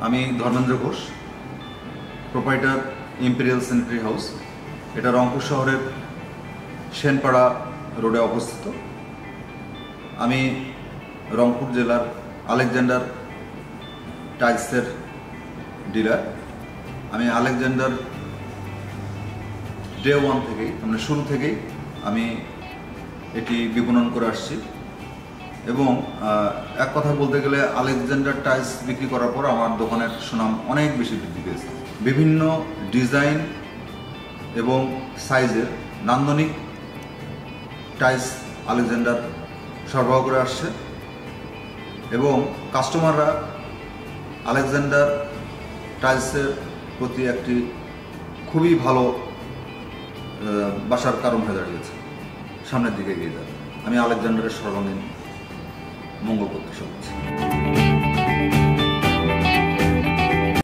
আমি Dharmendra Ghosh, proprietor imperial sanitary house. এটা রংপুর শহরের সেনপাড়া রোডে অবস্থিত। আমি রংপুর জেলার আলেকজান্ডার টাইলসের ডিলার। আমি আলেকজান্ডার ডে ওয়ান থেকেই, মানে শুরু থেকেই আমি এটি বিপণন করে আসছি এবং এক কথা বলতে গেলে আলেকজান্ডার টাইলস বিক্রি করার পর আমার দোকানের সুনাম অনেক বেশি বৃদ্ধি পেয়েছে। বিভিন্ন ডিজাইন এবং সাইজের নান্দনিক টাইলস আলেকজান্ডার সরবরাহ করে আসছে এবং কাস্টমাররা আলেকজান্ডার টাইলসের প্রতি একটি খুবই ভালো বাসার কারণ হয়ে দাঁড়িয়েছে। সামনের দিকে এগিয়ে যাবে। আমি আলেকজান্ডারের সর্বাঙ্গীন মঙ্গল করতে চাচ্ছি।